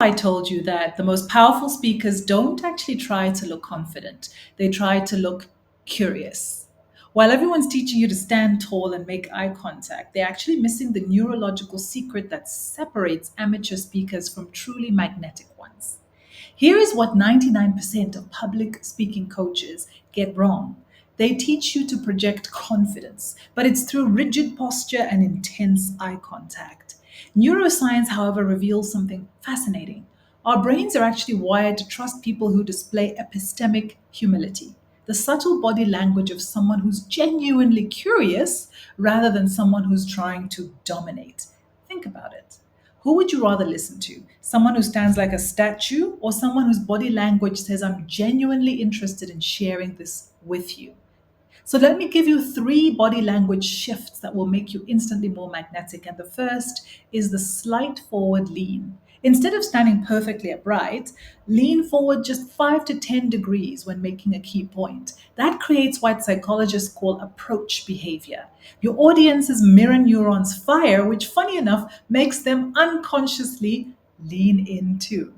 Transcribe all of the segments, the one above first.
I told you that the most powerful speakers don't actually try to look confident, they try to look curious. While everyone's teaching you to stand tall and make eye contact, they're actually missing the neurological secret that separates amateur speakers from truly magnetic ones. Here is what 99% of public speaking coaches get wrong. They teach you to project confidence, but it's through rigid posture and intense eye contact. Neuroscience, however, reveals something fascinating. Our brains are actually wired to trust people who display epistemic humility, the subtle body language of someone who's genuinely curious rather than someone who's trying to dominate. Think about it. Who would you rather listen to? Someone who stands like a statue or someone whose body language says, I'm genuinely interested in sharing this with you? So let me give you three body language shifts that will make you instantly more magnetic. And the first is the slight forward lean. Instead of standing perfectly upright, lean forward just 5 to 10 degrees when making a key point. That creates what psychologists call approach behavior. Your audience's mirror neurons fire, which, funny enough, makes them unconsciously lean in too.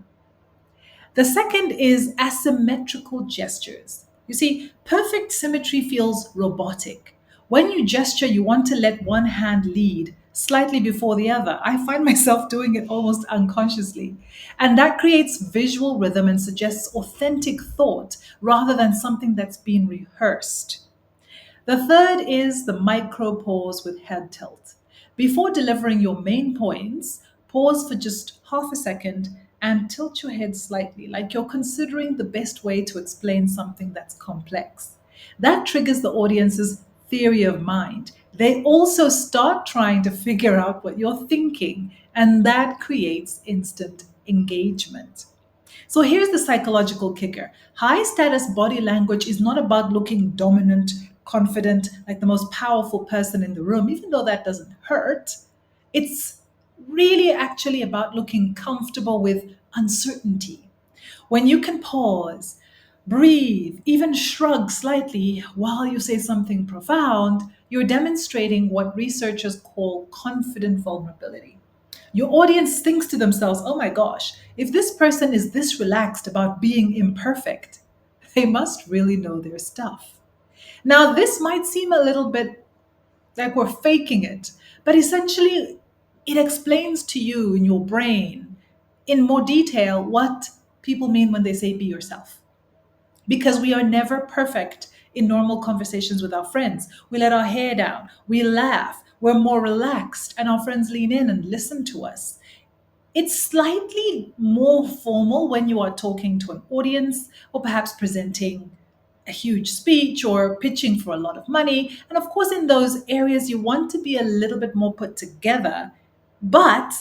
The second is asymmetrical gestures. You see, perfect symmetry feels robotic. When you gesture, you want to let one hand lead slightly before the other. I find myself doing it almost unconsciously. And that creates visual rhythm and suggests authentic thought rather than something that's been rehearsed. The third is the micro pause with head tilt. Before delivering your main points, pause for just half a second and tilt your head slightly, like you're considering the best way to explain something that's complex. That triggers the audience's theory of mind. They also start trying to figure out what you're thinking, and that creates instant engagement. So here's the psychological kicker. High status body language is not about looking dominant, confident, like the most powerful person in the room, even though that doesn't hurt. It's really actually about looking comfortable with uncertainty. When you can pause, breathe, even shrug slightly while you say something profound, you're demonstrating what researchers call confident vulnerability. Your audience thinks to themselves, oh my gosh, if this person is this relaxed about being imperfect, they must really know their stuff. Now, this might seem a little bit like we're faking it, but essentially, it explains to you in your brain in more detail what people mean when they say be yourself, because we are never perfect in normal conversations with our friends. We let our hair down, we laugh, we're more relaxed, and our friends lean in and listen to us. It's slightly more formal when you are talking to an audience or perhaps presenting a huge speech or pitching for a lot of money. And of course, in those areas, you want to be a little bit more put together, but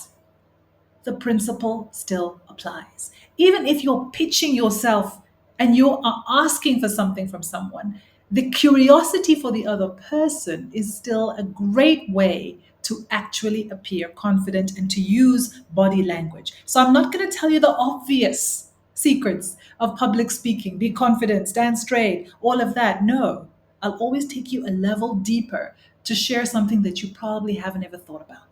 the principle still applies. Even if you're pitching yourself and you are asking for something from someone, the curiosity for the other person is still a great way to actually appear confident and to use body language. So I'm not going to tell you the obvious secrets of public speaking, be confident, stand straight, all of that. No, I'll always take you a level deeper to share something that you probably haven't ever thought about.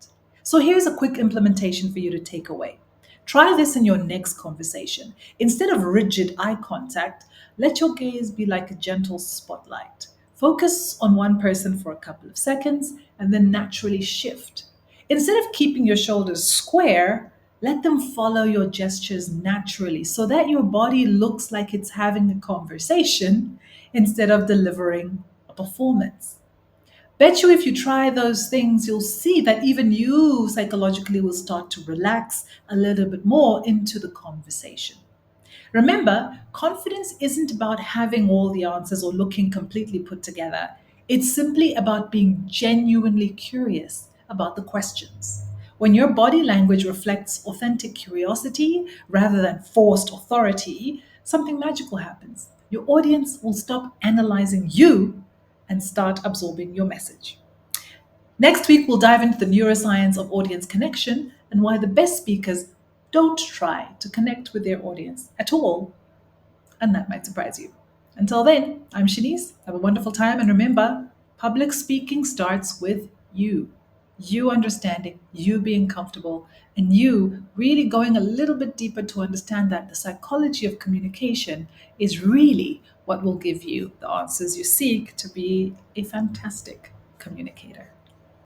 So here's a quick implementation for you to take away. Try this in your next conversation. Instead of rigid eye contact, let your gaze be like a gentle spotlight. Focus on one person for a couple of seconds and then naturally shift. Instead of keeping your shoulders square, let them follow your gestures naturally so that your body looks like it's having a conversation instead of delivering a performance. Bet you if you try those things, you'll see that even you psychologically will start to relax a little bit more into the conversation. Remember, confidence isn't about having all the answers or looking completely put together. It's simply about being genuinely curious about the questions. When your body language reflects authentic curiosity rather than forced authority, something magical happens. Your audience will stop analyzing you and start absorbing your message. Next week, we'll dive into the neuroscience of audience connection and why the best speakers don't try to connect with their audience at all, and that might surprise you. Until then, I'm Shanice. Have a wonderful time, and remember, public speaking starts with you. you understanding, you being comfortable, and you really going a little bit deeper to understand that the psychology of communication is really what will give you the answers you seek to be a fantastic communicator.